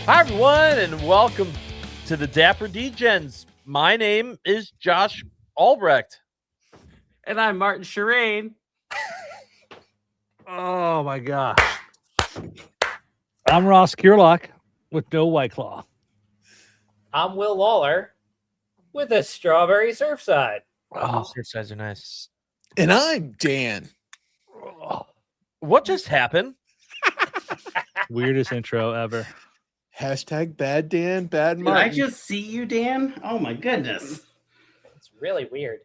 Hi, everyone, and welcome to the Dapper Degens. My name is Josh Albrecht. And I'm Martin Shireen. Oh, my gosh. I'm Ross Kierlock with no White Claw. I'm Will Lawler with a strawberry surfside. Oh, surfsides are nice. And I'm Dan. What just happened? Weirdest intro ever. Hashtag bad Dan, bad Did Martin. I just see you, Dan? Oh my goodness. It's really weird.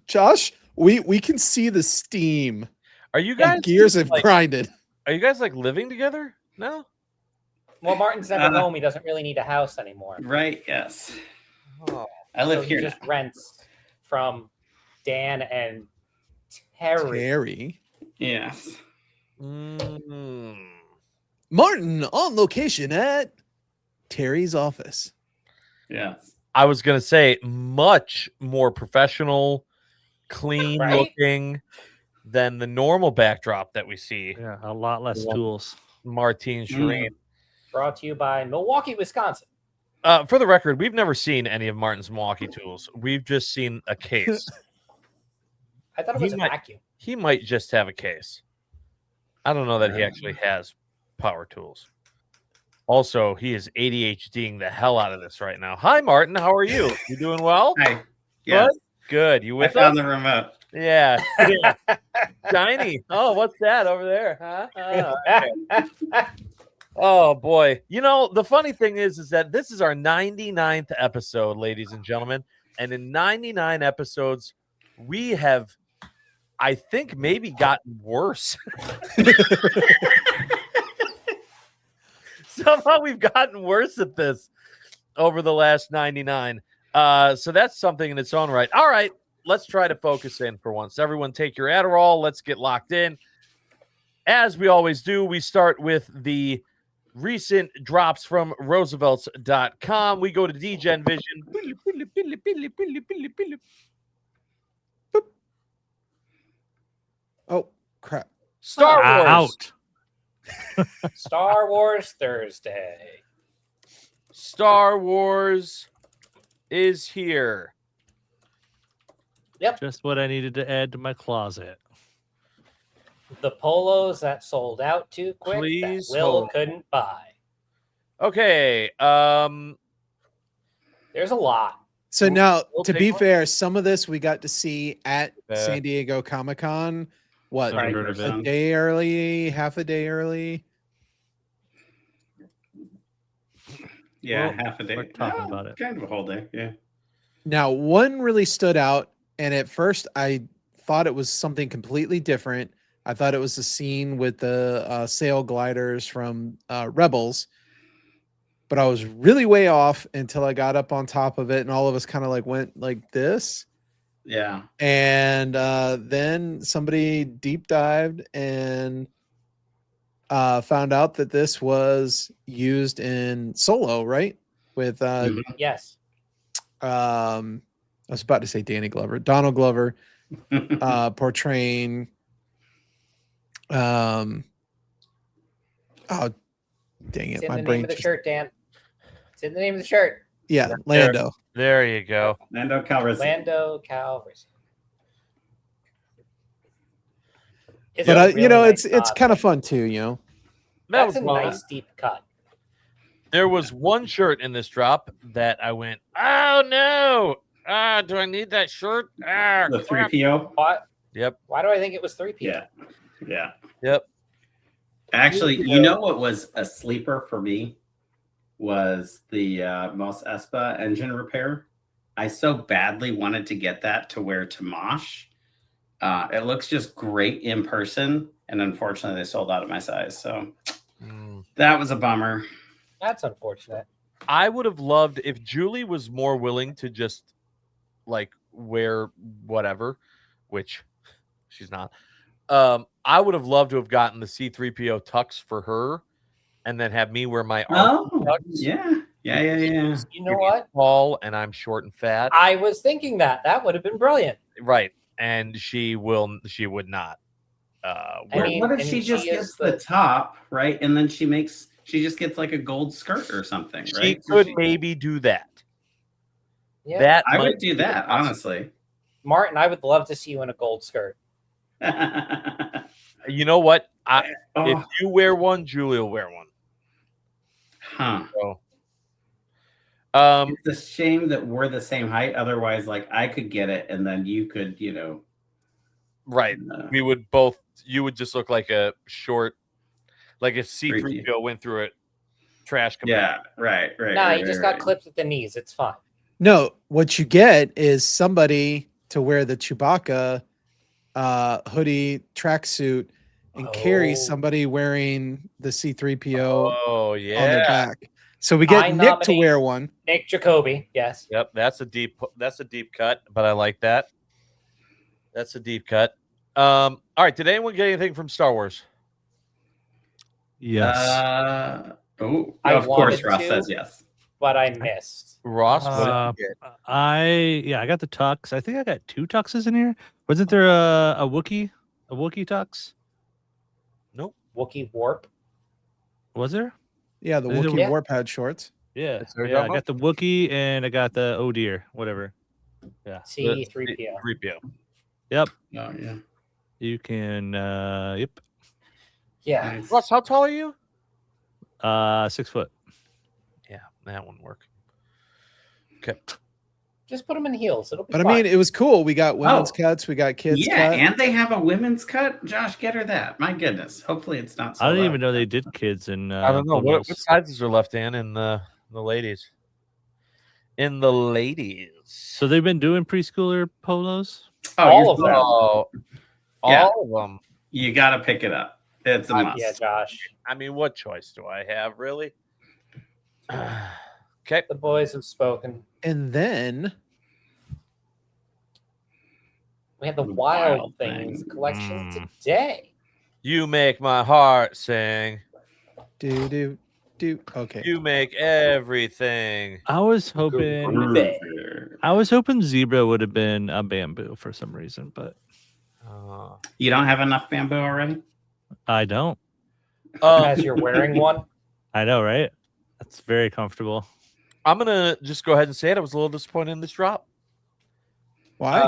Josh, we can see the steam. Are you guys The gears have like, grinded. Are you guys like living together now? Well, Martin's never home. He doesn't really need a house anymore. Right, yes. Oh. I live So here he just now. rents from Dan and Terry. Terry. Yes. Martin on location at Terry's office. Yes. I was gonna say much more professional, clean Right? looking than the normal backdrop that we see. Yeah, a lot less Yeah. tools. Martine Shireen. Brought to you by Milwaukee, Wisconsin. For the record, we've never seen any of Martin's Milwaukee tools. We've just seen a case. I thought it He was a might- vacuum. He might just have a case. I don't know that he actually has power tools. Also, he is ADHDing the hell out of this right now. Hi, Martin. How are you? You doing well? Hi. Yes. Good. You I with us? found the remote. Yeah. Shiny. Oh, what's that over there? Huh? Oh, okay. Oh, boy. You know, the funny thing is that this is our 99th episode, ladies and gentlemen. And in 99 episodes, we have, I think, maybe gotten worse. Somehow we've gotten worse at this over the last 99. So that's something in its own right. All right, let's try to focus in for once. Everyone take your Adderall. Let's get locked in. As we always do, we start with the recent drops from Roosevelt's.com. We go to Degen Vision. Oh, crap. Star Wars. Out. Star Wars Thursday. Star Wars is here. Just what I needed to add to my closet. The polos that sold out too quick Please that Will hold. couldn't buy. Okay. There's a lot. So We'll- now, we'll to take be one. fair, some of this we got to see at Uh, San Diego Comic-Con. What, Never heard of a it. day early, half a day early? Yeah, Well, half a day. we're talking about it. Kind of a whole day, yeah. Now, one really stood out, and at first I thought it was something completely different. I thought it was the scene with the sail gliders from Rebels, but I was really way off until I got up on top of it, and all of us kind of like went like this. Yeah. And then somebody deep dived and found out that this was used in Solo, right? With Mhm. Yes. I was about to say Donald Glover portraying oh dang It's it, in my the brain name of the just- shirt, Dan. It's in the name of the shirt. yeah, Lando. There you go. Lando Calrissian. Lando Calrissian. It's But a you really know, nice it's shot. kind of fun too, you know. That That's was a fun. nice deep cut. There was one shirt in this drop that I went, oh no. Do I need that shirt? The Crap. 3PO. What? Yep. Why do I think it was 3 people? Yeah. Yeah. Yep. Actually, you know what was a sleeper for me was the Mos Espa engine repair. I so badly wanted to get that to wear to Mosh. It looks just great in person, and unfortunately, they sold out of my size. So that was a bummer. That's unfortunate. I would have loved if Julie was more willing to just like wear whatever, which she's not. I would have loved to have gotten the C3PO tux for her and then have me wear my arm Oh, yeah. You know what? tall and I'm short and fat. I was thinking that. That would have been brilliant. Right. And she would not. I Or mean, what if and she just she is gets the top, right? And then she just gets like a gold skirt or something, She right? could maybe do that. Yeah. That I might would do be that, possible. honestly. Martin, I would love to see you in a gold skirt. You know what? If Oh, you wear one, Julia will wear one. huh. So, It's a shame that we're the same height. Otherwise, like I could get it, and then you could, right. We would both. You would just look like a short, like if C-3PO went through it. Trash compactor. Yeah, right. Nah, right, you just right, got clipped at the knees. It's fine. No, what you get is somebody to wear the Chewbacca hoodie tracksuit and carry Oh. somebody wearing the C-3PO Oh on their yeah. back. So we get I Nick to nominate- wear one. Nick Jacoby, yes. Yep. That's a deep cut, but I like that. That's a deep cut. All right. Did anyone get anything from Star Wars? Yes. I Of course, wanted Ross to. says yes. But I missed. Ross, what did you get? I got the tux. I think I got 2 tuxes in here. Wasn't there a Wookiee tux? Nope. Wookiee Warp. Was there? Yeah, the Is it- Wookiee Yeah. Warp had shorts. Yeah. That's what we're Yeah, I talking got the Wookiee and I got the oh dear, whatever. Yeah. C3PO. 3PO. Yep. Oh yeah. You can yep. Yeah. Nice. Ross, how tall are you? 6 foot. Yeah, that wouldn't work. Okay. Just put them in heels. It'll be But I fine. mean, it was cool. We got women's Oh. cuts, we got kids Yeah, cut. and they have a women's cut. Josh, get her that. My goodness. Hopefully, it's not. I didn't sold even out. know they did kids in I don't know what polos. sizes are left in the ladies. In the ladies. So they've been doing preschooler polos? Oh, All you're of them. set. Oh, Yeah. all of them. You got to pick it up. It's a must. Yeah, Josh. I mean, what choice do I have, really? Okay. The boys have spoken. And then We have the The Wild Wild Things Things. collection Mm. today. You make my heart sing. do. Okay. You make everything. I was hoping zebra would have been a bamboo for some reason, but You don't have enough bamboo already? I don't. As you're wearing one. I know, right? That's very comfortable. I'm gonna just go ahead and say it. I was a little disappointed in this drop. Why?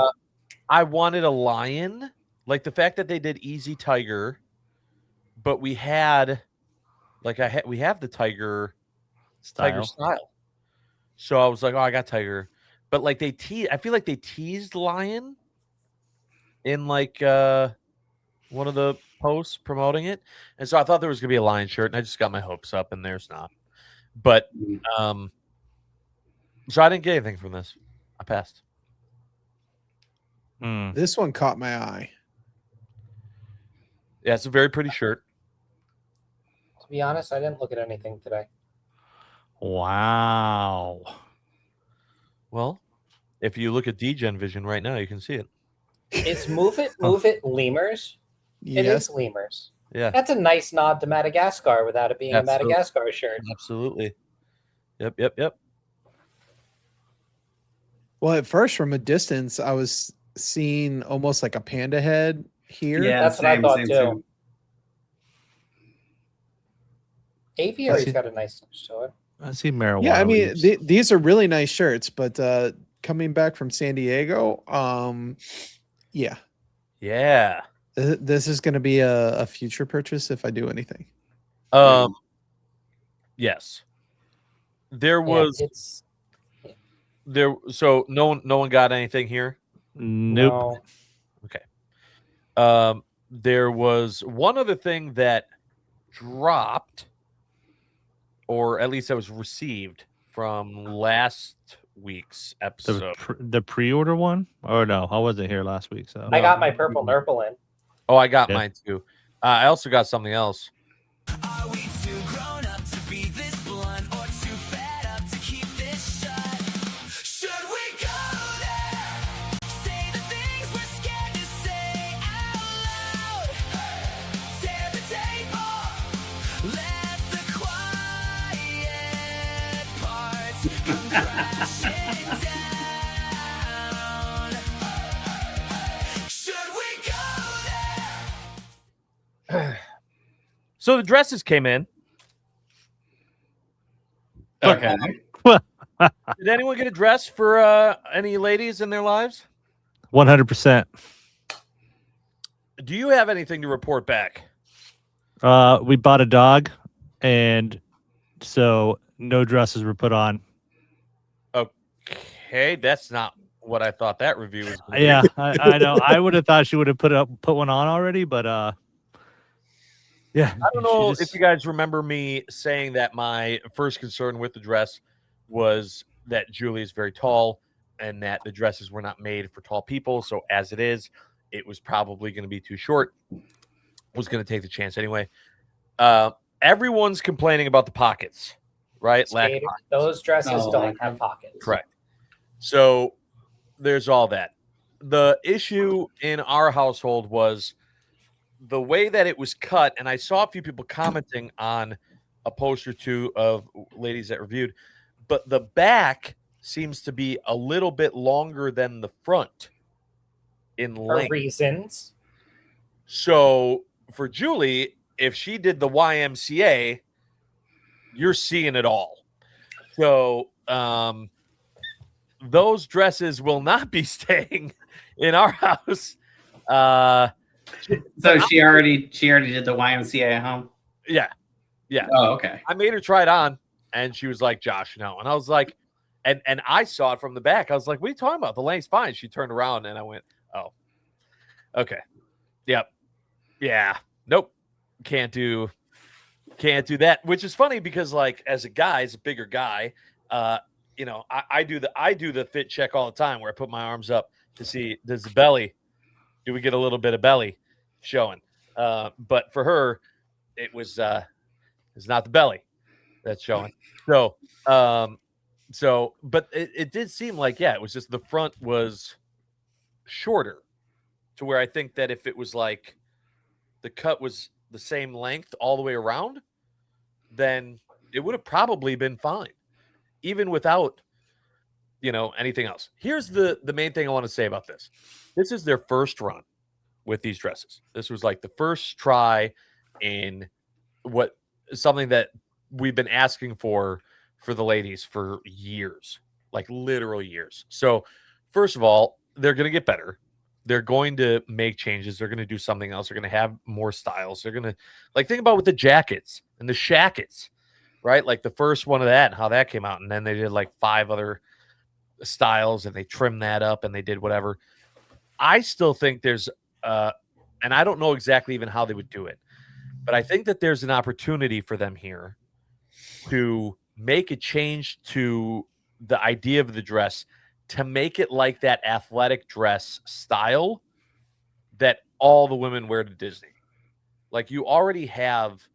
I wanted a lion, like the fact that they did Easy Tiger, but we had, we have the tiger style. So I was like, oh, I got tiger, but like I feel like they teased lion in like one of the posts promoting it, and so I thought there was gonna be a lion shirt, and I just got my hopes up, and there's not. But so I didn't get anything from this. I passed. Mm. This one caught my eye. Yeah, it's a very pretty shirt. To be honest, I didn't look at anything today. Wow. Well, if you look at Degen Vision right now, you can see it. It's Move It lemurs. It Yes. is lemurs. Yeah, That's a nice nod to Madagascar without it being Absolutely. a Madagascar shirt. absolutely. Yep. Well, at first, from a distance, I was seeing almost like a panda head here. Yeah, That's what I thought, too. same. Aviary's got a nice touch to it. I see marijuana. Yeah, I mean, leaves. these are really nice shirts, but coming back from San Diego, yeah, Yeah. this is going to be a future purchase if I do anything. Yes. There Yeah, was it's there. So no one got anything here. Nope. no. There was one other thing that dropped, or at least that was received from last week's episode. The pre-order one? Oh no, I wasn't here last week, so I got my purple Nurple in. Oh, I got Yeah. mine too. I also got something else. Are we too grown up to be this blunt or too fed up to keep this shut? Should we go there? Say the things we're scared to say out loud. Tear the table. Let the quiet parts come crashing down. Should we go there? So the dresses came in. Okay. Did anyone get a dress for any ladies in their lives? 100%. Do you have anything to report back? We bought a dog, and so no dresses were put on. Okay, that's not what I thought that review was going to Yeah, I know. I would have thought she would have put one on already, but yeah. I don't know if you guys remember me saying that my first concern with the dress was that Julie is very tall and that the dresses were not made for tall people. So as it is, it was probably going to be too short. Was going to take the chance anyway. Everyone's complaining about the pockets, right? Lack of Skater, pockets. those dresses Oh, don't like have pockets. Correct. So there's all that. The issue in our household was the way that it was cut, and I saw a few people commenting on a post or two of ladies that reviewed, but the back seems to be a little bit longer than the front in For length. reasons. So for Julie, if she did the YMCA, you're seeing it all. So those dresses will not be staying in our house. So she already did the YMCA at home. Yeah. Oh, okay. I made her try it on, and she was like, "Josh, no." And I was like, and I saw it from the back. I was like, "What are you talking about? The length's fine." She turned around, and I went, "Oh, okay, yep, yeah, nope, can't do that." Which is funny because, like, as a guy, as a bigger guy, you know, I do the fit check all the time where I put my arms up to see do we get a little bit of belly showing. But for her, it was it's not the belly that's showing. So but it did seem like, yeah, it was just the front was shorter to where I think that if it was like the cut was the same length all the way around, then it would have probably been fine, even without, you know, anything else. Here's the main thing I want to say about this. This is their first run with these dresses. This was like the first try in something that we've been asking for the ladies for years, like literal years. So first of all, they're going to get better. They're going to make changes. They're going to do something else. They're going to have more styles. They're going to, like, think about with the jackets and the shackets, right? Like the first one of that and how that came out. And then they did like 5 other styles and they trimmed that up and they did whatever. I still think there's and I don't know exactly even how they would do it, but I think that there's an opportunity for them here to make a change to the idea of the dress to make it like that athletic dress style that all the women wear to Disney. Like, you already have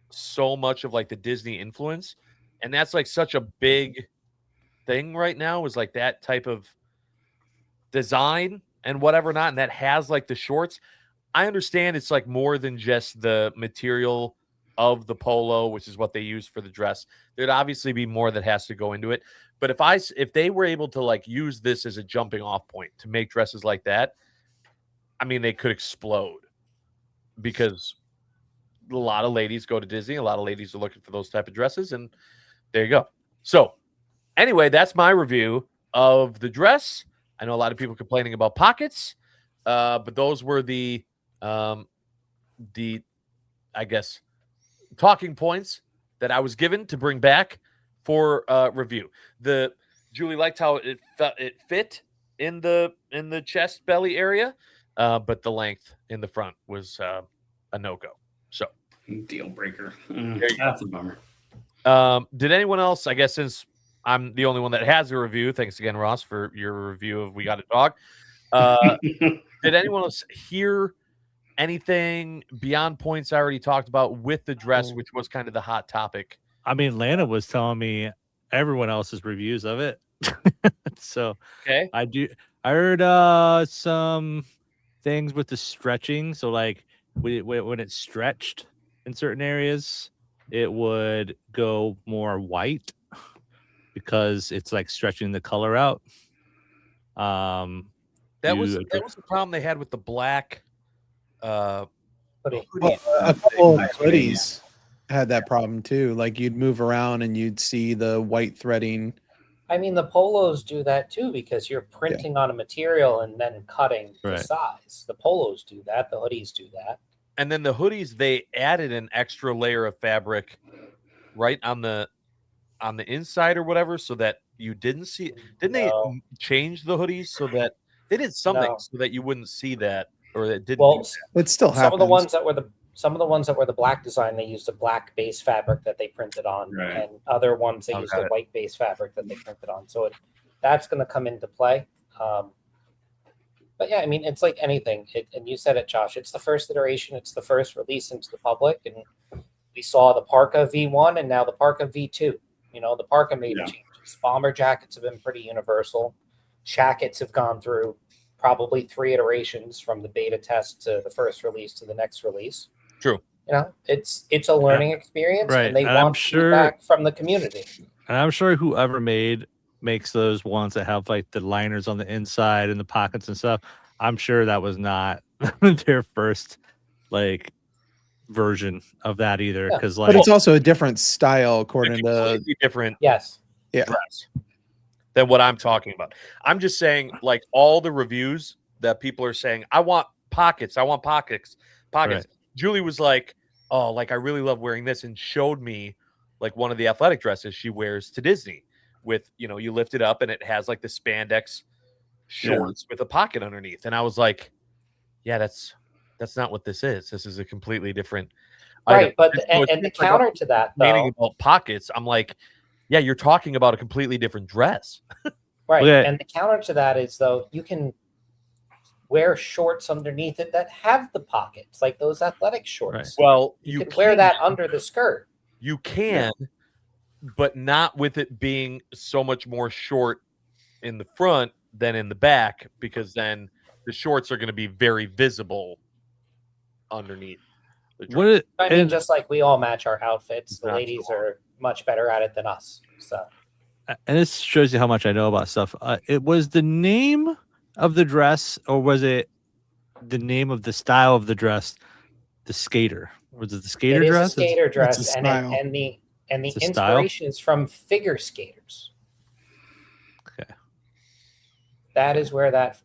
so much of like the Disney influence, and that's like such a big thing right now, is like that type of design and whatever not, and that has like the shorts. I understand it's like more than just the material of the polo, which is what they use for the dress. There'd obviously be more that has to go into it. But if they were able to like use this as a jumping off point to make dresses like that, I mean, they could explode, because a lot of ladies go to Disney. A lot of ladies are looking for those type of dresses, and there you go. So anyway, that's my review of the dress. I know a lot of people complaining about pockets, but those were the I guess, talking points that I was given to bring back for review. Julie liked how it fit in the chest belly area, but the length in the front was a no-go. So Deal breaker. There you That's a bummer. did anyone else, I guess, since I'm the only one that has a review, thanks again, Ross, for your review of We Got a Dog. Did anyone else hear anything beyond points I already talked about with the dress, which was kind of the hot topic? I mean, Lana was telling me everyone else's reviews of it. So Okay. I heard some things with the stretching. So like when it's stretched in certain areas, it would go more white because it's like stretching the color out. That was the problem they had with the black Hoodie. Well, a couple of Nice hoodies had that problem too. Like you'd move around and you'd see the white threading. I mean, the polos do that too because you're printing on a material and then cutting the Right. size. The polos do that. The hoodies do that. And then the hoodies, they added an extra layer of fabric right on the inside or whatever, so that you didn't see. Didn't No. they change the hoodies so that they did something No. so that you wouldn't see that, or it didn't? Well, It still happens. some of the ones that were the black design, they used a black base fabric that they printed on, Right. and other ones they Oh, used got a it. white base fabric that they printed on. So that's going to come into play. But yeah, I mean, it's like anything. And you said it, Josh. It's the first iteration. It's the first release into the public, and we saw the Parka V1 and now the Parka V2. You know, the Parka made Yeah. changes. Bomber jackets have been pretty universal. Shackets have gone through probably 3 iterations from the beta test to the first release to the next release. True. You know, it's a learning experience, Right, and they and I'm want sure- feedback from the community. And I'm sure whoever makes those ones that have like the liners on the inside and the pockets and stuff, I'm sure that was not their first like version of that either. Yeah. Because But like it's also a different style according to Completely different Yes. dress than what I'm talking about. I'm just saying, like, all the reviews that people are saying, I want pockets. Right. Julie was like, oh, like I really love wearing this, and showed me like one of the athletic dresses she wears to Disney with, you know, you lift it up and it has like the spandex shorts with a pocket underneath. And I was like, yeah, that's not what this is. This is a completely different Right. item. But so and it the seems like counter to that, complaining though, about pockets, I'm like, yeah, you're talking about a completely different dress. right. Yeah. And the counter to that is, though, you can wear shorts underneath it that have the pockets, like those athletic shorts. Well, You could wear that under the skirt. You can, but not with it being so much more short in the front than in the back, because then the shorts are going to be very visible underneath the dress. what it, I mean, and, just like we all match our outfits, the Not ladies so are much better at it than us. So and this shows you how much I know about stuff. It was the name of the dress, or was it the name of the style of the dress? The skater. Was it the skater it is dress? a skater It's dress, a and style. the It's a style? inspiration is from figure skaters. Okay. That is where that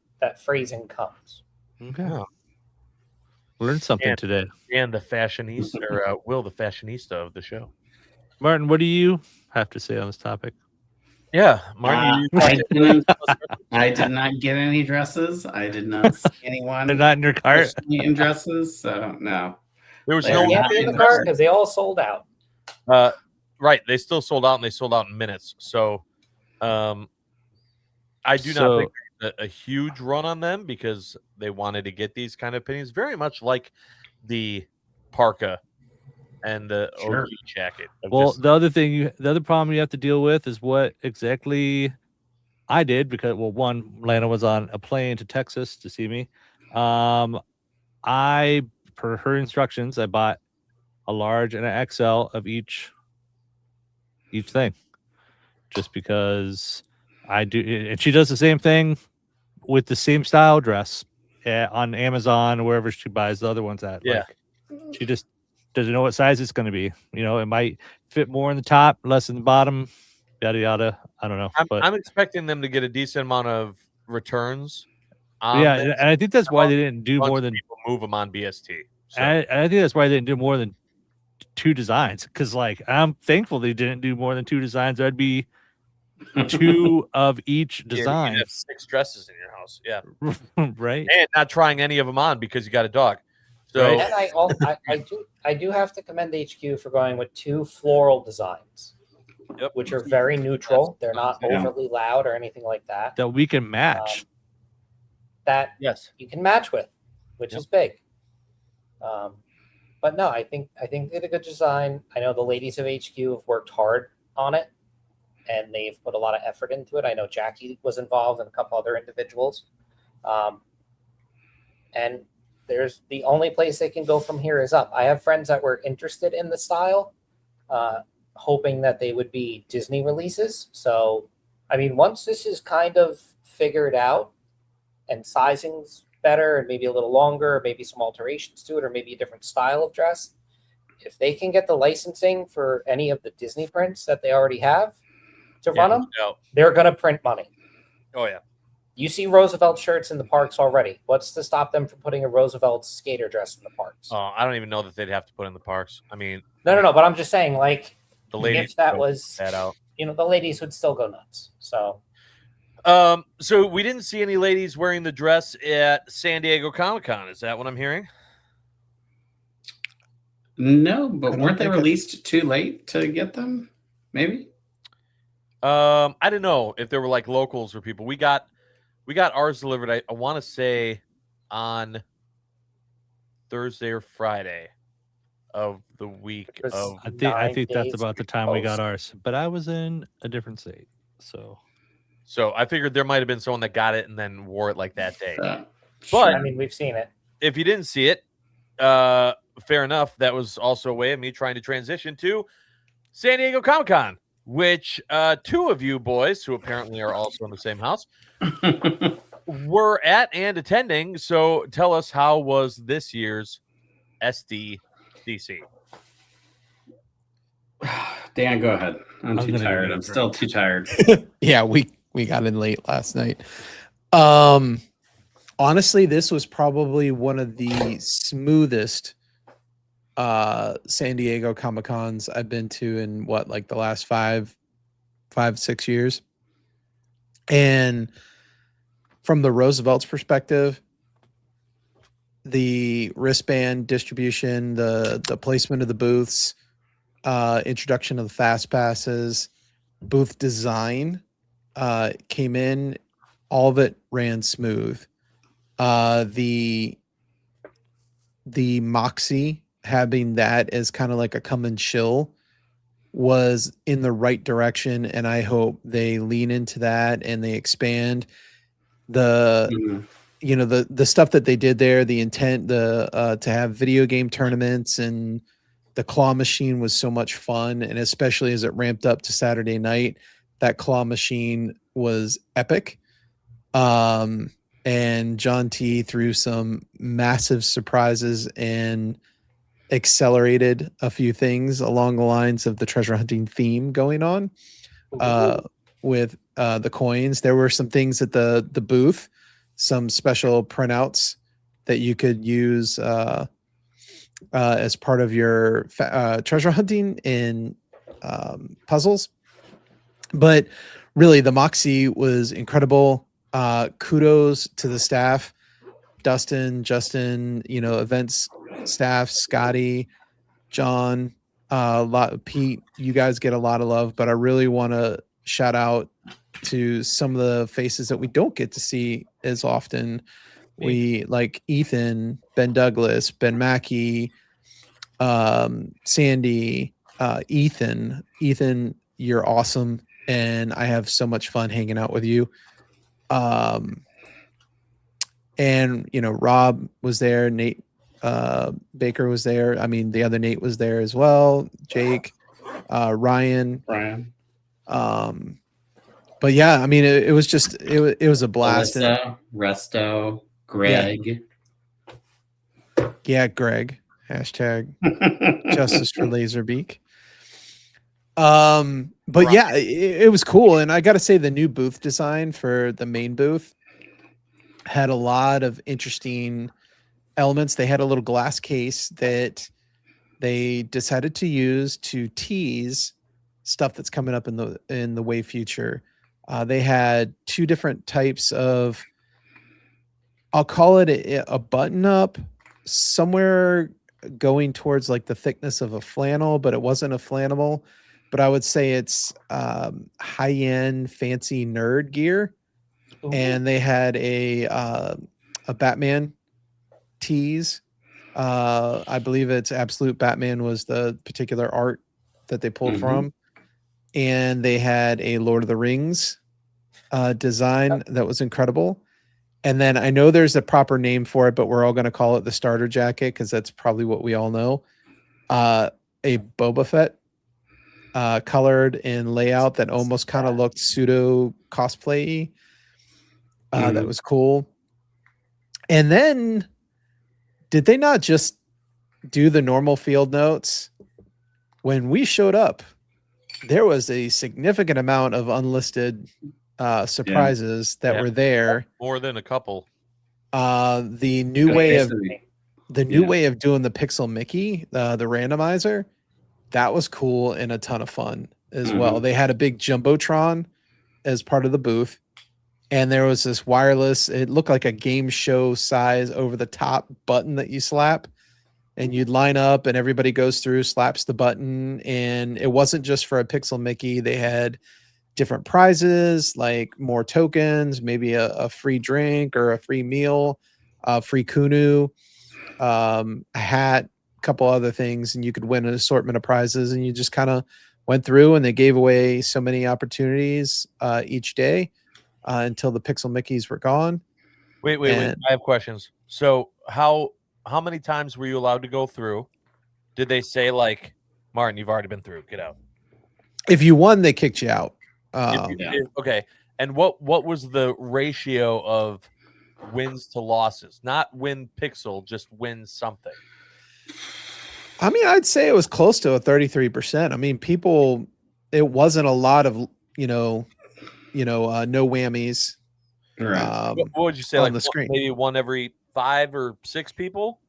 phrasing comes. Okay. Yeah. Learned something And- today. And the fashionista, or Will, the fashionista of the show. Martin, what do you have to say on this topic? Yeah, Martin. I did not get any dresses. I did not see anyone They're not in your cart. in dresses. So no. There was They no are They not can't be in the in cart there. because they all sold out. Right. They still sold out, and they sold out in minutes. So, I do not So- think a huge run on them, because they wanted to get these kind of opinions, very much like the parka and the Sure. OG jacket. of Well, just- the other problem you have to deal with is what exactly I did, because one, Lana was on a plane to Texas to see me. I, per her instructions, I bought a large and an XL of each thing, just because I do, and she does the same thing with the same style dress on Amazon or wherever she buys the other ones at. Yeah. Like, she just doesn't know what size it's going to be. You know, it might fit more in the top, less in the bottom, yada yada. I don't know, but I'm expecting them to get a decent amount of returns. yeah, and I think that's why they didn't do more than. people move them on BST. So, And I think that's why they didn't do more than 2 designs. Because like I'm thankful they didn't do more than 2 designs. That'd be 2 of each you'd design, have 6 dresses in your house. Yeah. right? And not trying any of them on because you got a dog. So, Right. And I do have to commend HQ for going with 2 floral designs, Yep. which are very neutral. They're not Yeah. overly loud or anything like that. That we can match. That yes. you can match with, which Yep. is big. But no, I think they did a good design. I know the ladies of HQ have worked hard on it, and they've put a lot of effort into it. I know Jackie was involved and a couple other individuals. And there's the only place they can go from here is up. I have friends that were interested in the style, hoping that they would be Disney releases. So, I mean, once this is kind of figured out and sizing's better and maybe a little longer, or maybe some alterations to it, or maybe a different style of dress. If they can get the licensing for any of the Disney prints that they already have to run them, they're going to print money. Oh yeah. You see Roosevelt shirts in the parks already. What's to stop them from putting a Roosevelt skater dress in the parks? Oh, I don't even know that they'd have to put in the parks. I mean, No. But I'm just saying, like, the ladies if that would was, that out. the ladies would still go nuts. So So we didn't see any ladies wearing the dress at San Diego Comic-Con. Is that what I'm hearing? No, but don't weren't they think I- released too late to get them? Maybe. I don't know if there were like locals or people. We got ours delivered. I want to say on Thursday or Friday of the week It was- of. I think that's days about the time we got post. ours, but I was in a different state, so So I figured there might have been someone that got it and then wore it like that day. But I mean, we've seen it. If you didn't see it, fair enough. That was also a way of me trying to transition to San Diego Comic-Con, which two of you boys, who apparently are also in the same house, were at and attending. So tell us, how was this year's SDCC? Dan, go ahead. I'm I'm too gonna go tired. I'm first. still too tired. Yeah, we got in late last night. Honestly, this was probably one of the smoothest San Diego Comic-Cons I've been to in like the last 5-6 years. And from the Roosevelt's perspective, the wristband distribution, the placement of the booths, introduction of the fast passes, booth design came in, all of it ran smooth. The Moxie, having that as kind of like a come and chill, was in the right direction, and I hope they lean into that and they expand the Mhm. the stuff that they did there, the intent, to have video game tournaments, and the claw machine was so much fun. And especially as it ramped up to Saturday night, that claw machine was epic. And John T threw some massive surprises and accelerated a few things along the lines of the treasure hunting theme going on with the coins. There were some things at the booth, some special printouts that you could use as part of your treasure hunting in puzzles. But really, the Moxie was incredible. Kudos to the staff, Dustin, Justin, events staff, Scotty, John, Pete. You guys get a lot of love, but I really want to shout out to some of the faces that we don't get to see as often. We like Ethan, Ben Douglas, Ben Mackey, Sandy, Ethan. Ethan, you're awesome, and I have so much fun hanging out with you. And Rob was there, Nate Baker was there. I mean, the other Nate was there as well. Jake, Ryan. But yeah, I mean, it was just it was a blast. Alyssa, Resto, Greg. Yeah, Greg. Hashtag justice for Laserbeak. But yeah, it was cool. And I got to say, the new booth design for the main booth had a lot of interesting elements. They had a little glass case that they decided to use to tease stuff that's coming up in the way future. They had two different types of, I'll call it a button up, somewhere going towards like the thickness of a flannel, but it wasn't a flannel. But I would say it's high-end, fancy nerd gear. Ooh. And they had a Batman tease. I believe it's Absolute Batman was the particular art that they pulled Mhm. from. And they had a Lord of the Rings design that was incredible. And then I know there's a proper name for it, but we're all going to call it the starter jacket because that's probably what we all know. A Boba Fett colored and layout that almost kind of looked pseudo cosplay-y. That was cool. And then, did they not just do the normal field notes? When we showed up, there was a significant amount of unlisted surprises that Yeah. were there. More than a couple. The new Okay, way of so doing the Pixel Mickey, the randomizer, that was cool and a ton of fun as well. They had a big jumbotron as part of the booth, and there was this wireless. It looked like a game show size over the top button that you slap, and you'd line up, and everybody goes through, slaps the button, and it wasn't just for a Pixel Mickey. They had different prizes, like more tokens, maybe a free drink or a free meal, free kunu, a hat, a couple other things, and you could win an assortment of prizes. And you just kind of went through, and they gave away so many opportunities each day until the Pixel Mickeys were gone. Wait. I have questions. So how many times were you allowed to go through? Did they say like, Martin, you've already been through, get out? If you won, they kicked you out. Okay. And what was the ratio of wins to losses? Not win pixel, just win something. I mean, I'd say it was close to a 33%. I mean, people, it wasn't a lot of, no whammies. Right. What would you say? on Like the screen. maybe one every 5 or 6 people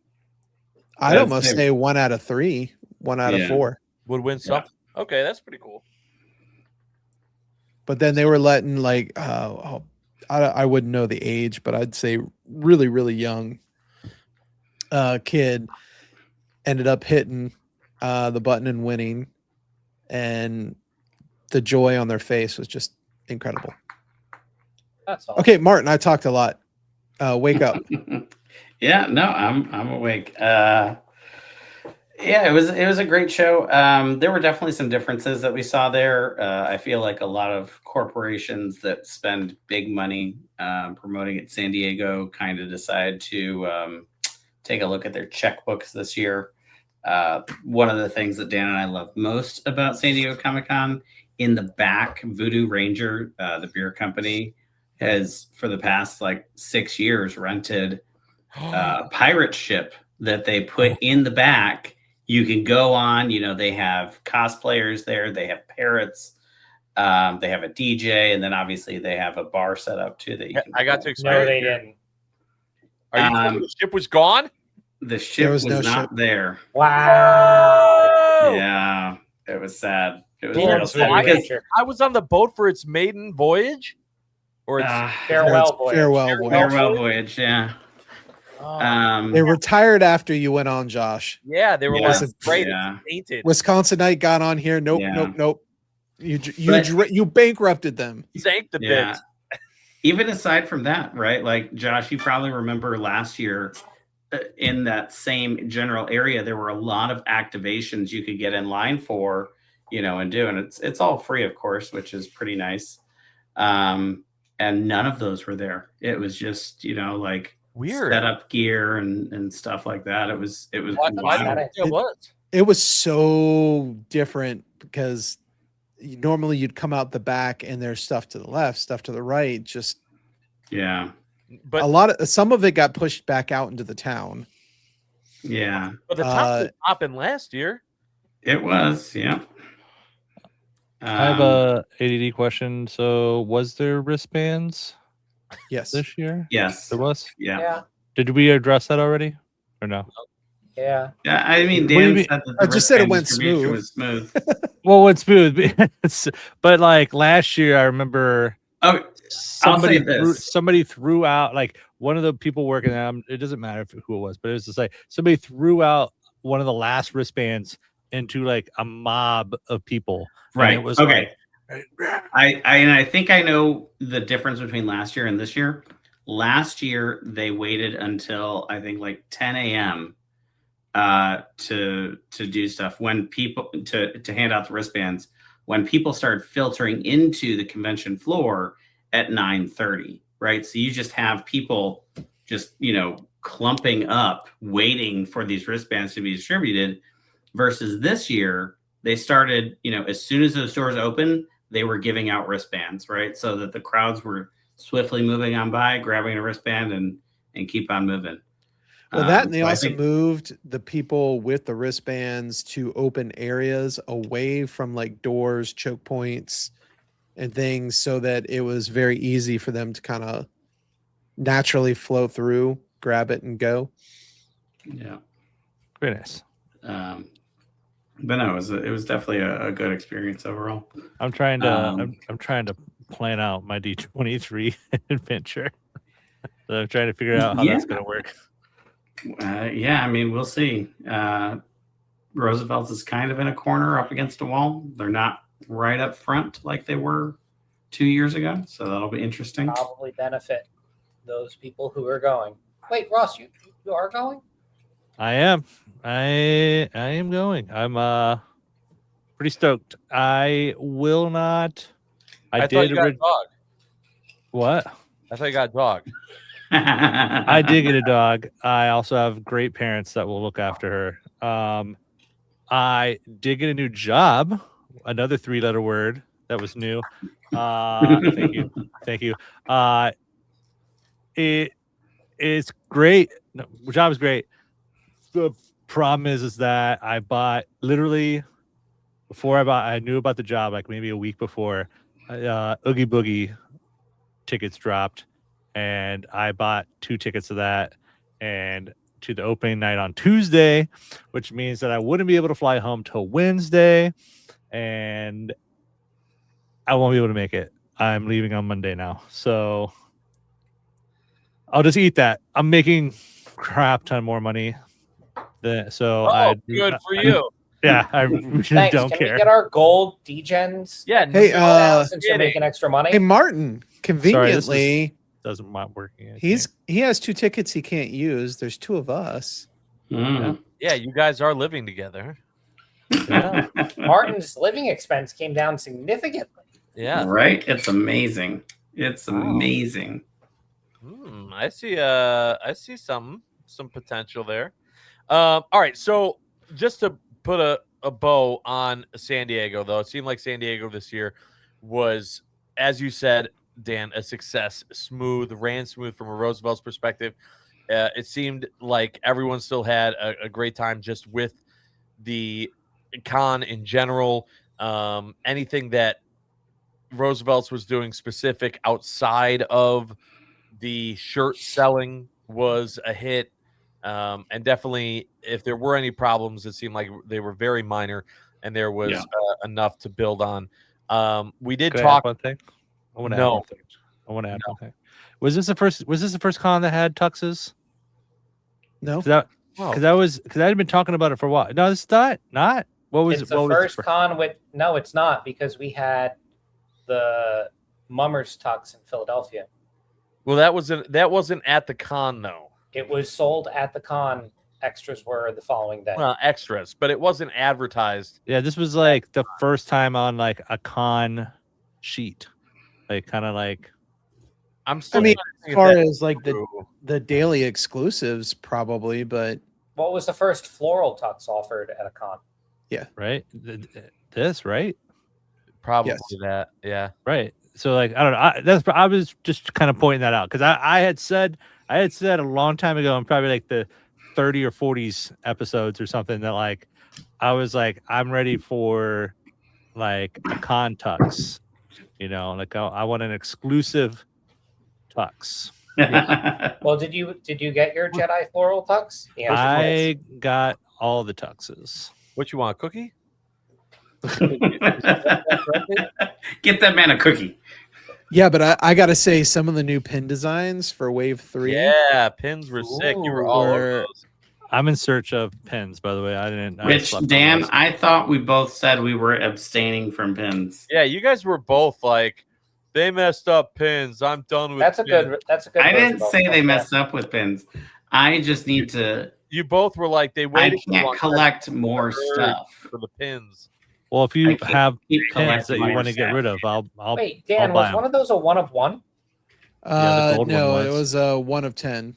I'd I'd almost say- say 1 out of 3, 1 out of Yeah. 4. would win something. Okay, that's pretty cool. But then they were letting like, I wouldn't know the age, but I'd say really, really young kid ended up hitting the button and winning, and the joy on their face was just incredible. That's all. Okay, Martin, I talked a lot. Wake up. Yeah, no, I'm awake. Yeah, it was a great show. There were definitely some differences that we saw there. I feel like a lot of corporations that spend big money promoting at San Diego kind of decide to take a look at their checkbooks this year. One of the things that Dan and I love most about San Diego Comic-Con, in the back, Voodoo Ranger, the beer company, has for the past like 6 years rented a pirate ship that they put in the back. You can go on, they have cosplayers there, they have parrots, they have a DJ, and then obviously they have a bar set up too that you can. I got to No, experience. they didn't. Are you telling me the ship was gone? The ship was was no not ship. there. Wow. Yeah, it was sad. It was Damn, real so sad I- because I was on the boat for its maiden voyage, or its Farewell voyage. Farewell voyage. farewell voyage. Yeah. oh, They retired after you went on, Josh. yeah, they were Yeah, like great, yeah. painted, Wisconsinite got on here. Nope, Yeah. nope. You But- you bankrupted them. sank the Yeah. bit. Even aside from that, right? Like Josh, you probably remember last year in that same general area, there were a lot of activations you could get in line for, and do, and it's all free, of course, which is pretty nice. And none of those were there. It was just, like Weird. setup gear and stuff like that. It was Why wild. did it was? It was so different because normally you'd come out the back and there's stuff to the left, stuff to the right. Just Yeah. But some of it got pushed back out into the town. Yeah. but the top was popping last year. It was. Yeah. I have a ADD question. So, was there wristbands Yes. this year? Yes. There was. Yeah. Yeah. Did we address that already, or no? Yeah. Yeah. I mean, What do you Dan mean? said that I the just said it wristband went distribution smooth. was smooth. Well, it's smooth, but like last year, I remember Oh, somebody this. somebody threw out, like, one of the people working at them. It doesn't matter who it was, but it was just like somebody threw out one of the last wristbands into like a mob of people. And right. it was Okay. like, I think I know the difference between last year and this year. Last year they waited until I think like 10 a.m. To do stuff when people to hand out the wristbands when people started filtering into the convention floor at 9:30, right? So you just have people just clumping up waiting for these wristbands to be distributed, versus this year they started as soon as those doors open they were giving out wristbands, right? So that the crowds were swiftly moving on by, grabbing a wristband and and keep on moving. Well, that and they So I also think- moved the people with the wristbands to open areas away from like doors, choke points, and things, so that it was very easy for them to kind of naturally flow through, grab it, and go. Yeah. Very nice. But no, it was definitely a good experience overall. I'm trying to Um, I'm trying to plan out my D23 adventure. So I'm trying to figure out how that's Yeah. going to work. Yeah, I mean, we'll see. Roosevelt's is kind of in a corner up against a wall. They're not right up front like they were 2 years ago, so that'll be interesting. Probably benefit those people who are going. Wait, Ross, you are going? I am. I am going. I'm pretty stoked. I will not. I thought did you got a dog. what? I thought you got a dog. I did get a dog. I also have great parents that will look after her. I did get a new job. Another 3-letter word that was new. Thank you. Thank you. It is great. No, the job is great. The problem is that I bought literally before I knew about the job, like maybe a week before, Oogie Boogie tickets dropped, and I bought 2 tickets of that and to the opening night on Tuesday, which means that I wouldn't be able to fly home till Wednesday, and I won't be able to make it. I'm leaving on Monday now, so I'll just eat that. I'm making crap ton more money. So Good for you. Yeah, I really Thanks. don't Can care. we get our gold Degens? Yeah. Hey, Since you're making extra money. Hey, Martin, conveniently, Doesn't not working. I he has 2 tickets he can't use. There's 2 of us. Mm. yeah, you guys are living together. Yeah. Martin's living expense came down significantly. Yeah. Right? It's amazing. It's Wow. amazing. I see some potential there. All right, so just to put a bow on San Diego, though, it seemed like San Diego this year was, as you said, Dan, a success. Ran smooth from a Roosevelt's perspective. It seemed like everyone still had a great time just with the con in general. Anything that Roosevelt's was doing specific outside of the shirt selling was a hit. And definitely, if there were any problems, it seemed like they were very minor, and there was enough to build on. We did Could I talk. add one thing? I want to No. add one thing. I want to add one thing. Was this the first con that had tuxes? No, Because I had been talking about it for a while. No, it's not. What was It's it? the What was first con with no, it's not, because we had the Mummers Tux in Philadelphia. Well, that wasn't at the con though. It was sold at the con. Extras were the following day. Well, extras, but it wasn't advertised. Yeah, this was like the first time on like a con sheet, like kind of like. I'm still. I mean, trying to think as if far that's as like true. the daily exclusives, probably, but What was the first floral tux offered at a con? Right, this right, Probably Yes. that. Yeah. right. So like I don't know. I was just kind of pointing that out because I had said a long time ago, and probably like the 30 or 40s episodes or something, that like I was like I'm ready for like a con tux, like I want an exclusive tux. Well, did you get your Jedi floral tux? The answer is I got all the tuxes. What you want? A cookie? Get that man a cookie. yeah. But I got to say, some of the new pin designs for Wave 3. Yeah, pins were sick. You were Ooh. all over Were- those. I'm in search of pins, by the way. I Which, slept on Dan, those. I thought we both said we were abstaining from pins. Yeah, you guys were both like, they messed up pins. I'm done with. That's a pins. good. That's a good. I didn't Roosevelt say tux, they yeah. messed up with pins. I just need to. You both were like, they I waited. too long can't collect more stuff. for the pins. Well, if I you can't have keep pins collecting that you more want to get stuff. rid of, I'll Wait, Dan, buy was 'em. one of those a one of one? Yeah, the gold no, one it was. was a 1 of 10.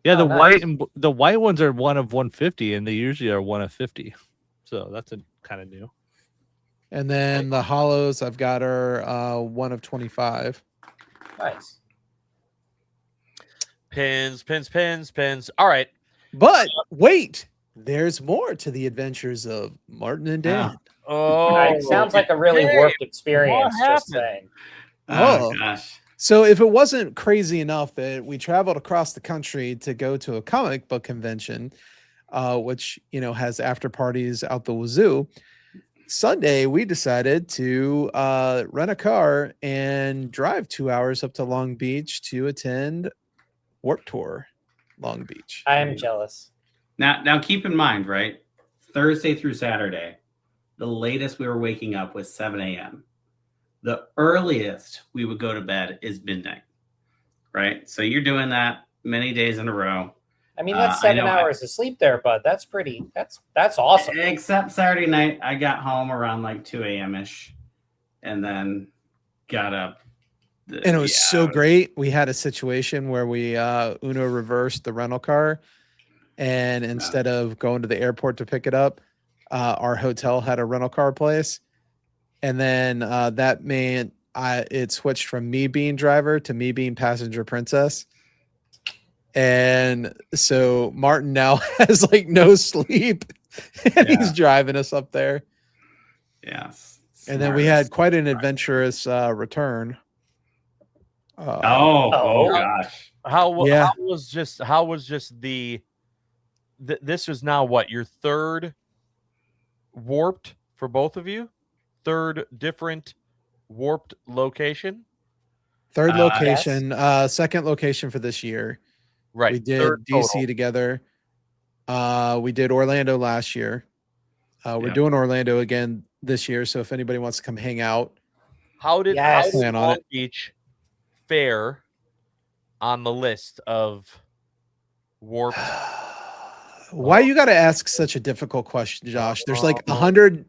Yeah, the Oh, nice. white ones are 1 of 150, and they usually are 1 of 50. So that's a kind of new. And then the hollows I've got are 1 of 25. Nice. Pins, pins, pins, pins. All right. But wait, there's more to the adventures of Martin and Dan. Yeah. Oh, It sounds like a really okay. warped experience. Just happened? saying. Oh. Gosh. So if it wasn't crazy enough that we traveled across the country to go to a comic book convention, which has after parties out the wazoo, Sunday we decided to rent a car and drive 2 hours up to Long Beach to attend Warped Tour Long Beach. I am jealous. Now keep in mind, right? Thursday through Saturday, the latest we were waking up was 7 a.m. The earliest we would go to bed is midnight, right? So you're doing that many days in a row. I mean, that's I 7 know, hours of sleep there, bud. That's pretty. That's awesome. Except Saturday night, I got home around like 2 a.m. ish, and then got up. And it was so great. We had a situation where we Uno reversed the rental car, and instead of going to the airport to pick it up, our hotel had a rental car place, and then that meant it switched from me being driver to me being passenger princess. And so Martin now has like no sleep, and he's driving us up there. Yes. And then we had quite an adventurous return. Oh gosh. How was just this was now what, your third warped for both of you? Third different warped location? Third location, second location for this year. Right. We did third DC total. together. We did Orlando last year. We're doing Orlando again this year. So if anybody wants to come hang out, How did Plan on Long it. Beach fare on the list of warped? Why you got to ask such a difficult question, Josh? There's like 100,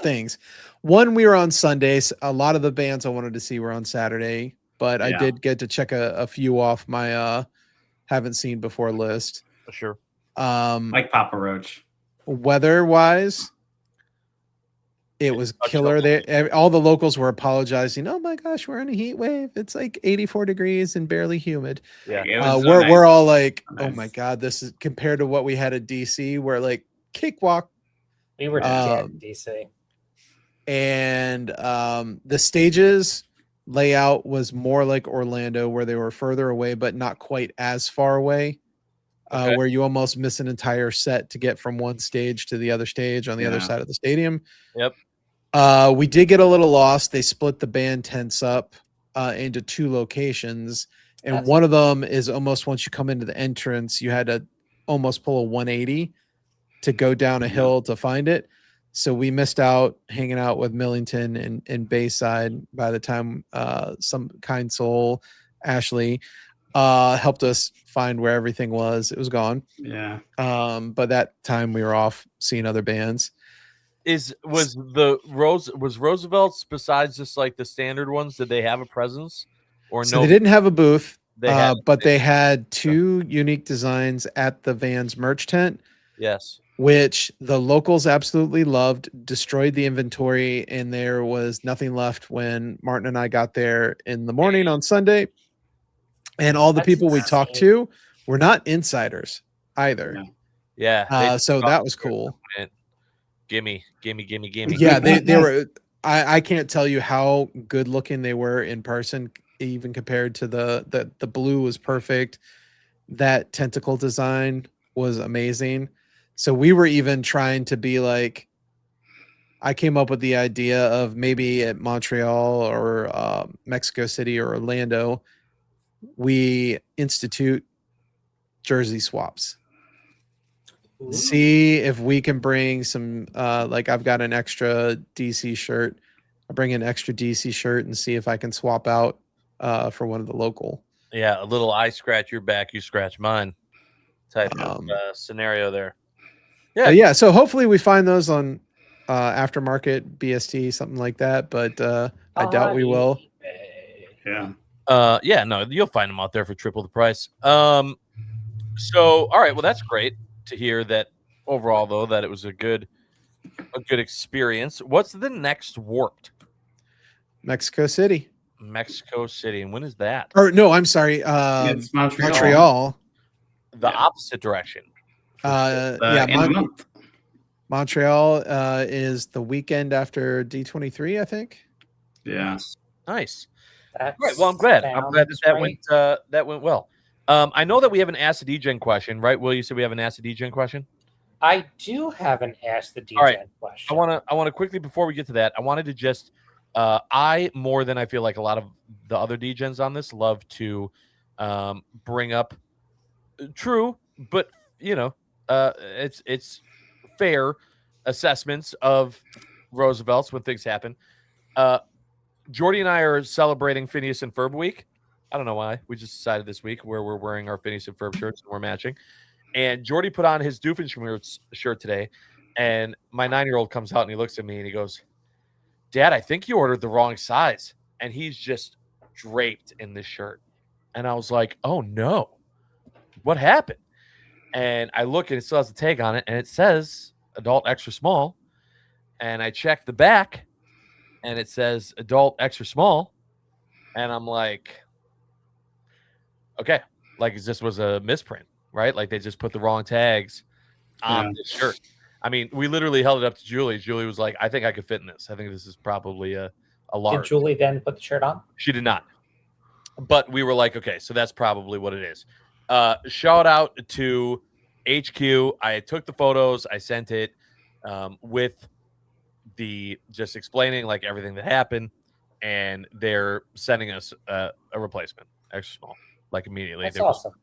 things. One, we were on Sundays. A lot of the bands I wanted to see were on Saturday, but I did get to check a few off my haven't seen before list. Sure. Like Papa Roach. Weather-wise, it was killer. All the locals were apologizing. Oh my gosh, we're in a heat wave. It's like 84 degrees and barely humid. Yeah. We're all like, Nice. oh my god, this is compared to what we had at DC, where like cakewalk. We were dead in DC. And the stages layout was more like Orlando, where they were further away, but not quite as far away. Where you almost miss an entire set to get from one stage to the other stage on the other side of the stadium. Yep. We did get a little lost. They split the band tents up into two locations. And one of them is almost once you come into the entrance, you had to almost pull a 180 to go down a hill to find it. So we missed out hanging out with Millington and Bayside by the time some kind soul, Ashley, helped us find where everything was. It was gone. Yeah. But that time we were off seeing other bands. Was Roosevelt's, besides just like the standard ones, did they have a presence or So no? they didn't have a booth, They but they had two unique designs at the Vans merch tent. Yes. Which the locals absolutely loved, destroyed the inventory, and there was nothing left when Martin and I got there in the morning on Sunday. And all the That's people we insane. talked to were not insiders either. No. Yeah. So that was cool. Gimme. Yeah, they were. I can't tell you how good looking they were in person, even compared to the blue was perfect. That tentacle design was amazing. So we were even trying to be like, I came up with the idea of maybe at Montreal or Mexico City or Orlando, we institute jersey swaps. Ooh. See if we can bring some, like I've got an extra DC shirt. I'll bring an extra DC shirt and see if I can swap out for one of the local. Yeah, a little I scratch your back, you scratch mine type of scenario there. Yeah. So hopefully we find those on aftermarket BST, something like that. But I doubt we will. Yeah. No, you'll find them out there for triple the price. So, all right, well, that's great to hear that overall, though, that it was a good Mexico City. Mexico City. And when is that? Or no, I'm sorry. It's Montreal. Montreal. The Yeah. opposite direction. Yeah, In a month. Montreal is the weekend after D23, I think. Yeah. Nice. That's Right. Well, I'm glad. I'm glad that sounds right. went well. I know that we have an Ask the Degen question, right? Will, you said we have an Ask the Degen question? I do have an Ask the All right. DJ question. I want to quickly, before we get to that, I wanted to just I, more than I feel like a lot of the other Degens on this, love to bring up true, but it's fair assessments of Roosevelt's when things happen. Jordy and I are celebrating Phineas and Ferb week. I don't know why. We just decided this week where we're wearing our Phineas and Ferb shirts and we're matching. And Jordy put on his Doofenshmirtz shirt today, and my 9-year-old comes out and he looks at me and he goes, "Dad, I think you ordered the wrong size." And he's just draped in this shirt. And I was like, "Oh no, what happened?" And I look and it still has a tag on it and it says adult extra small. And I check the back and it says adult extra small. And I'm like, okay, like this was a misprint, right? Like they just put the wrong tags on this shirt. I mean, we literally held it up to Julie. Julie was like, "I think I could fit in this. I think this is probably a large." Did Julie then put the shirt on? She did not. But we were like, okay, so that's probably what it is. Shout out to HQ. I took the photos. I sent it with the just explaining like everything that happened. And they're sending us a replacement, extra small, like immediately. That's awesome.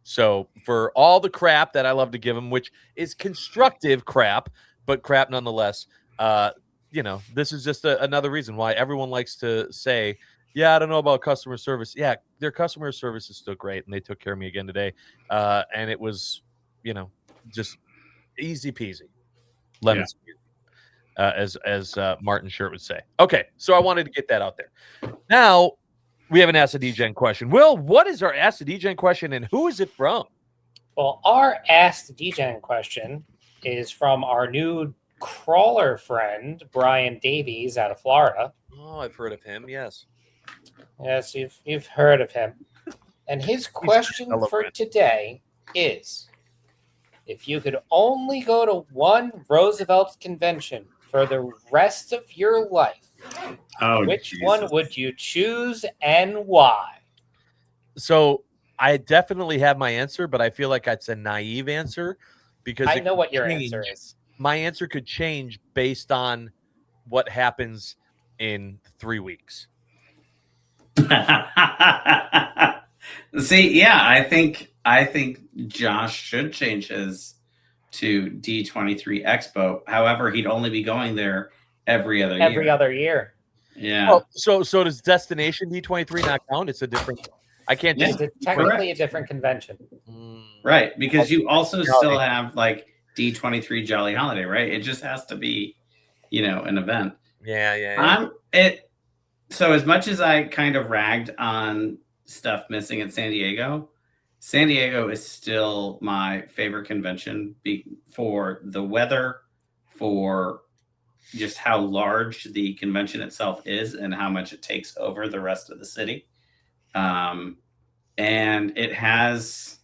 So for all the crap that I love to give them, which is constructive crap, but crap nonetheless, this is just another reason why everyone likes to say, "Yeah, I don't know about customer service." Yeah, their customer service is still great, and they took care of me again today. And it was, just easy peasy, lemon squeezy, as Martin Shirt would say. Okay, so I wanted to get that out there. Now we have an Ask the Degen question. Will, what is our Ask the Degen question, and who is it from? Well, our Ask the Degen question is from our new crawler friend, Brian Davies out of Florida. Oh, I've heard of him, yes. Yes, you've heard of him. And his question for today is, if you could only go to one Roosevelt convention for the rest of your life, which one would you choose and why? So I definitely have my answer, but I feel like it's a naive answer because I know what your answer is. My answer could change based on what happens in 3 weeks. See, yeah, I think Josh should change his to D23 Expo. However, he'd only be going there every other year. Yeah. Oh, so does Destination D23 not count? It's a different. I can't just. It's technically a different convention. Right, because you also still have like D23 Jolly Holiday, right? It just has to be, an event. Yeah. So as much as I kind of ragged on stuff missing at San Diego is still my favorite convention for the weather, for just how large the convention itself is and how much it takes over the rest of the city. And it has,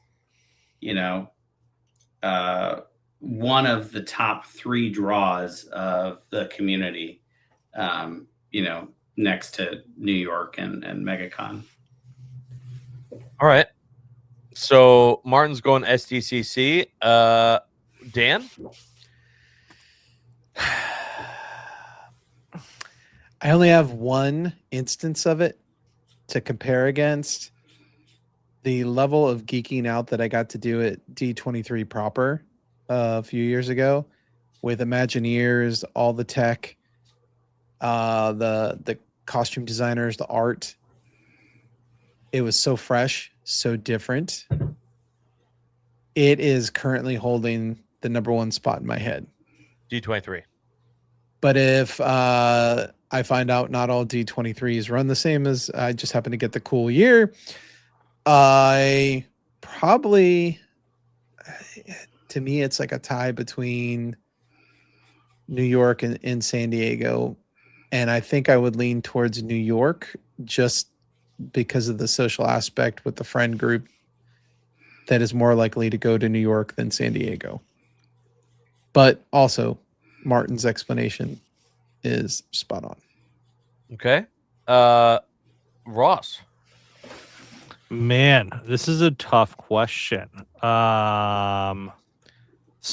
one of the top 3 draws of the community, next to New York and MegaCon. All right. So Martin's going SDCC. Dan? I only have one instance of it to compare against. The level of geeking out that I got to do at D23 proper a few years ago with Imagineers, all the tech, the costume designers, the art. It was so fresh, so different. It is currently holding the #1 spot in my head. D23. But if I find out not all D23s run the same as I just happen to get the cool year, I probably, to me, it's like a tie between New York and San Diego. And I think I would lean towards New York just because of the social aspect with the friend group that is more likely to go to New York than San Diego. But also, Martin's explanation is spot on. Okay. Ross. Man, this is a tough question.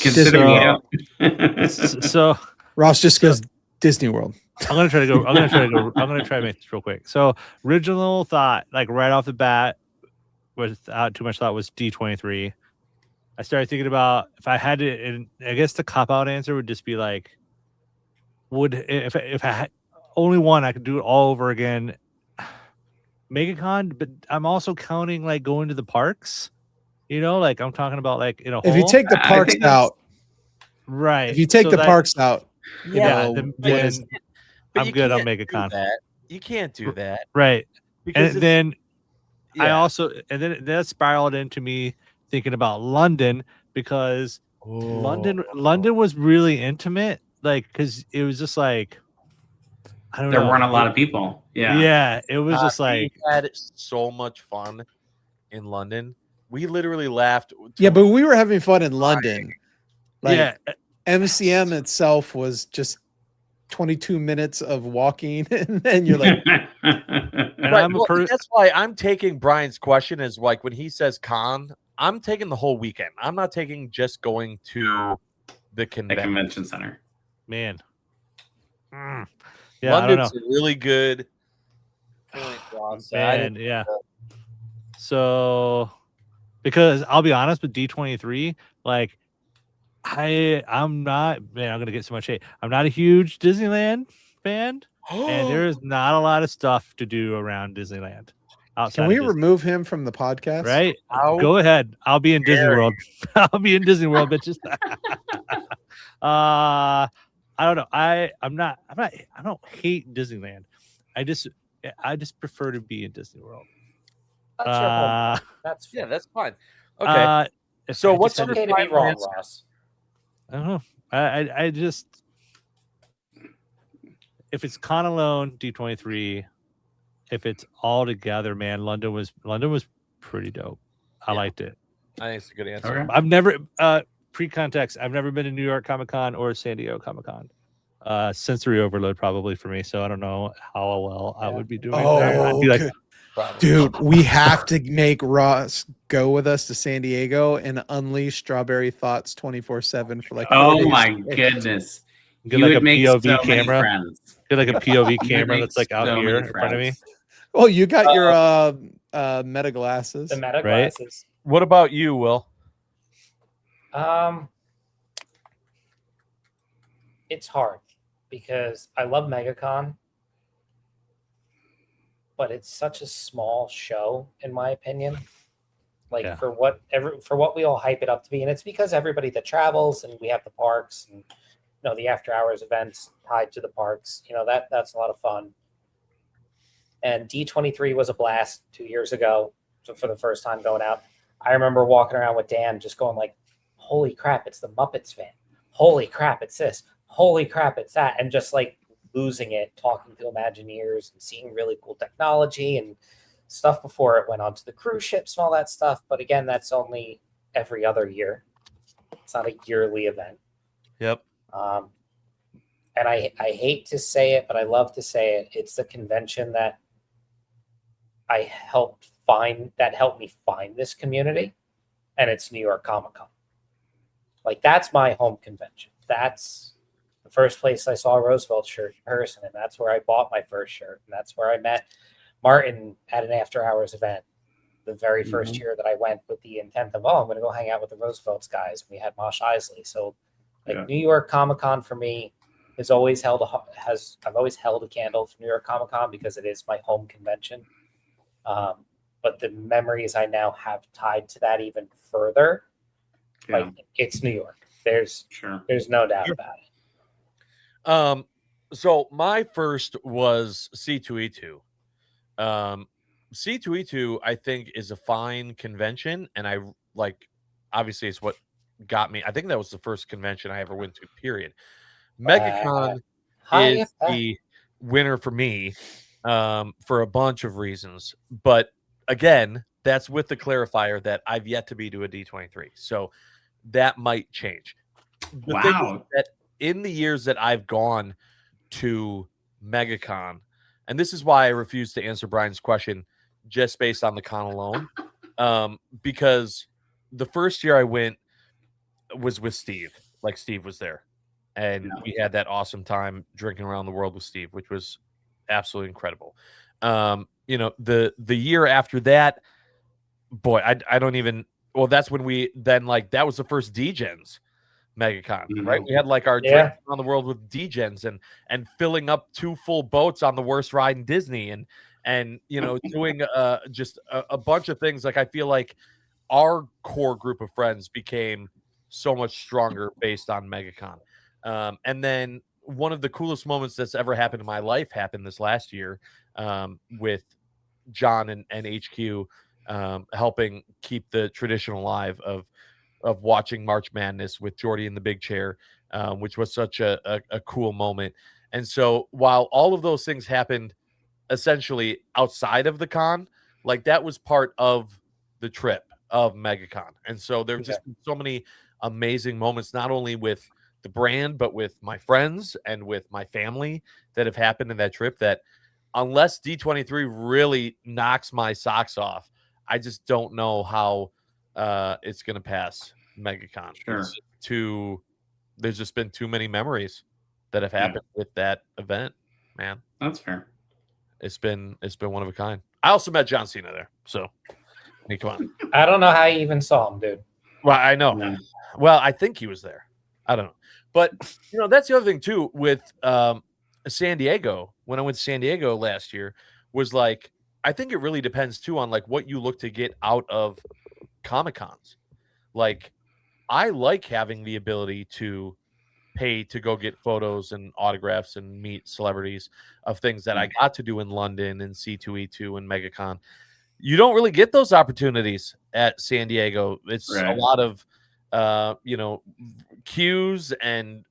Considering So Ross just goes Disney World. I'm gonna try to go. I'm gonna try to make this real quick. So original thought, like right off the bat, without too much thought, was D23. I started thinking about if I had to, and I guess the cop out answer would just be like, if I had only one, I could do it all over again. MegaCon, but I'm also counting like going to the parks. You know, like I'm talking about like in a If you whole- take the I parks think that's- out, right. if you take so the that- parks out, yeah, know, then, what is- then But I'm you good on can't do MegaCon. that. You can't do that Right. because And then I yeah. also, and then that spiraled into me thinking about London because London was really intimate, like because it was just like I don't there know. weren't a lot of people. Yeah. Yeah, it was just we like had so much fun in London. We literally laughed. yeah, but we were having fun in London. Like yeah, MCM itself was just 22 minutes of walking, and then you're like, and Right, I'm a well, that's why I'm taking Brian's question as like when he says con, I'm taking the whole weekend. I'm not taking just going to the The convention. convention center. man. Yeah, I don't know. London's a really good point, Ross. I Man, didn't- yeah. So, because I'll be honest with D23, like I'm not, man, I'm gonna get so much hate. I'm not a huge Disneyland fan, and there is not a lot of stuff to do around Disneyland. Outside can we of Disney, remove him from the podcast? right? How Go ahead. I'll be in Disney dare World. I'll be in Disney World, bitches. I don't know. I don't hate Disneyland. I just prefer to be in Disney World. That's your home. That's yeah, that's fine. Okay. If So I what's just it's had your okay to be final wrong, answer? Ross. I don't know. I just if it's con alone, D23. If it's all together, man, London was pretty dope. I Yeah. liked it. I think it's a good answer. Okay. I've never pre-context. I've never been to New York Comic Con or San Diego Comic Con. Sensory overload probably for me. So I don't know how well I would be doing there. I'd Oh, be like, good. Probably. Dude, we have to make Ross go with us to San Diego and unleash Strawberry Thoughts 24/7 for like 4 Oh days my straight. goodness. get You like a would make POV so many camera. friends. Get like a POV You would camera make that's like out so here many in front of me. friends. Oh, you got your meta glasses. The meta Right? glasses. What about you, Will? It's hard because I love MegaCon, but it's such a small show, in my opinion. Like Yeah. for what we all hype it up to be, and it's because everybody that travels and we have the parks and the after hours events tied to the parks. That's a lot of fun. And D23 was a blast 2 years ago, so for the first time going out. I remember walking around with Dan, just going like, "Holy crap, it's the Muppets fan! Holy crap, it's this! Holy crap, it's that!" And just like losing it, talking to Imagineers and seeing really cool technology and stuff before it went onto the cruise ships and all that stuff. But again, that's only every other year. It's not a yearly event. Yep. And I hate to say it, but I love to say it. It's the convention that helped me find this community, and it's New York Comic Con. Like that's my home convention. That's the first place I saw a Roosevelt shirt in person, and that's where I bought my first shirt, and that's where I met Martin at an after hours event. The very first year that I went with the intent of, I'm going to go hang out with the Roosevelt's guys. We had Mosh Isley. So Yeah. New York Comic Con for me I've always held a candle for New York Comic Con because it is my home convention. But the memories I now have tied to that even further, Yeah, like it's New York. There's sure. no doubt about it. So my first was C2E2. C2E2, I think, is a fine convention, and I like. Obviously, it's what got me. I think that was the first convention I ever went to. Period. MegaCon is the winner for me for a bunch of reasons. But again, that's with the clarifier that I've yet to be to a D23. So that might change. The thing is Wow. that in the years that I've gone to MegaCon, and this is why I refuse to answer Brian's question just based on the con alone, because the first year I went was with Steve. Like, Steve was there, and we had that awesome time drinking around the world with Steve, which was absolutely incredible. You know, the year after that, boy, I don't even. Well, that's when we then, like, that was the first Degens MegaCon, right? We had like our drink around the world with Degens and filling up 2 full boats on the worst ride in Disney, and you know, doing just a bunch of things. Like, I feel like our core group of friends became so much stronger based on MegaCon. And then one of the coolest moments that's ever happened in my life happened this last year, with John and HQ helping keep the tradition alive of watching March Madness with Jordy in the big chair, which was such a cool moment. And so while all of those things happened essentially outside of the con, like, that was part of the trip of MegaCon. And so there have just been so many amazing moments, not only with the brand, but with my friends and with my family that have happened in that trip, that unless D23 really knocks my socks off, I just don't know how it's going to pass MegaCon. Sure. There's just been too many memories that have happened with that event, man. That's fair. It's been one of a kind. I also met John Cena there, so I mean, come on. I don't know how you even saw him, dude. Well, I know. Yeah. Well, I think he was there. I don't know. But, you know, that's the other thing, too, with San Diego. When I went to San Diego last year, was like, I think it really depends, too, on, like, what you look to get out of Comic-Cons. Like, I like having the ability to pay to go get photos and autographs and meet celebrities of things that I got to do in London and C2E2 and MegaCon. You don't really get those opportunities at San Diego. It's a lot of you know, queues and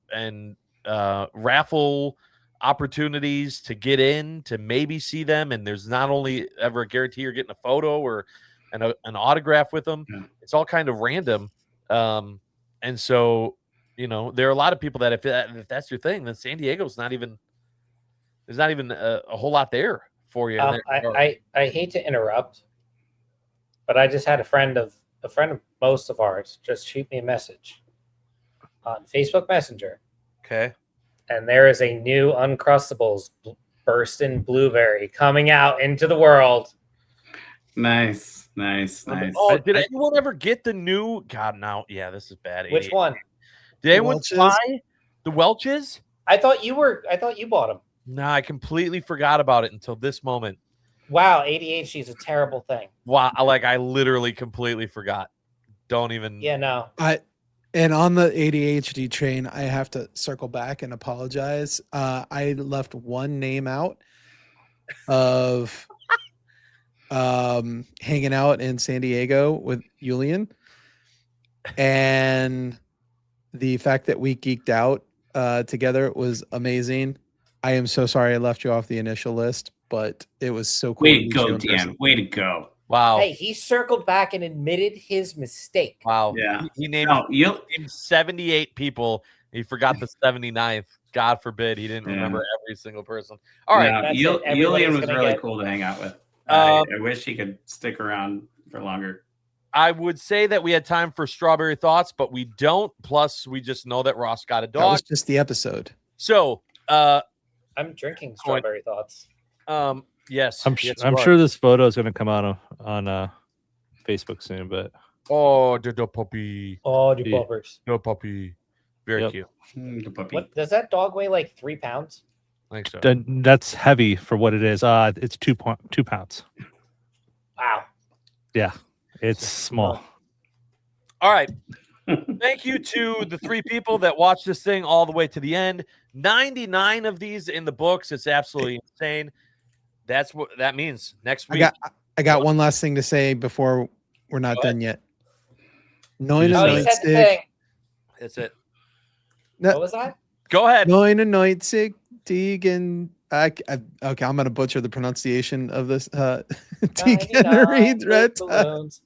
raffle opportunities to get in to maybe see them, and there's not only ever a guarantee you're getting a photo or an autograph with them. It's all kind of random, and so, you know, there are a lot of people that if that's your thing, then San Diego's not even, there's not even a whole lot there for you. I hate to interrupt, but I just had a friend of most of ours just shoot me a message on Facebook Messenger. Okay. And there is a new Uncrustables Burstin' Blueberry coming out into the world. Nice. Oh, did anyone ever get the new? God, now, yeah, this is bad. Which one? Did anyone try the Welch's? I thought you bought them. No, I completely forgot about it until this moment. Wow, ADHD is a terrible thing. Wow, like, I literally completely forgot. Don't even. Yeah, no. And on the ADHD train, I have to circle back and apologize. I left one name out of hanging out in San Diego with Julian, and the fact that we geeked out together was amazing. I am so sorry I left you off the initial list, but it was so cool. Way to go, Dan. Way to go. Wow. Hey, he circled back and admitted his mistake. Wow. Yeah. He named 78 people. He forgot the 79th. God forbid he didn't remember every single person. All right. Julian was really cool to hang out with. I wish he could stick around for longer. I would say that we had time for strawberry thoughts, but we don't. Plus, we just know that Ross got a dog. That was just the episode. So, I'm drinking strawberry thoughts. Yes. I'm sure this photo is going to come out on Facebook soon, but the puppy. Oh, the puppers. The puppy. Very cute. Good puppy. What does that dog weigh? Like 3 pounds? I think so. That's heavy for what it is. It's 2 pounds. Wow. Yeah, it's small. All right. Thank you to the 3 people that watched this thing all the way to the end. 99 of these in the books. It's absolutely insane. That's what that means. Next week. I got one last thing to say before we're not done yet. Neunundneunzig. That's it. What was that? Go ahead. Neunundneunzig, Degen, Okay, I'm gonna butcher the pronunciation of this. 99 Degenerierten. balloons.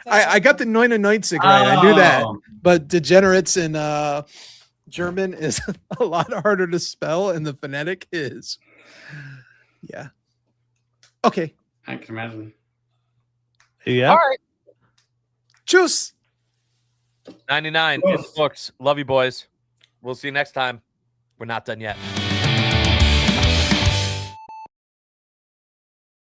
I got the Neunundneunzig right. I knew that, Oh, but degenerates in German is a lot harder to spell, and the phonetic is. Yeah. Okay. I can imagine. Yeah. All right. Juice. 99 in the Oof. books. Love you, boys. We'll see you next time. We're not done yet.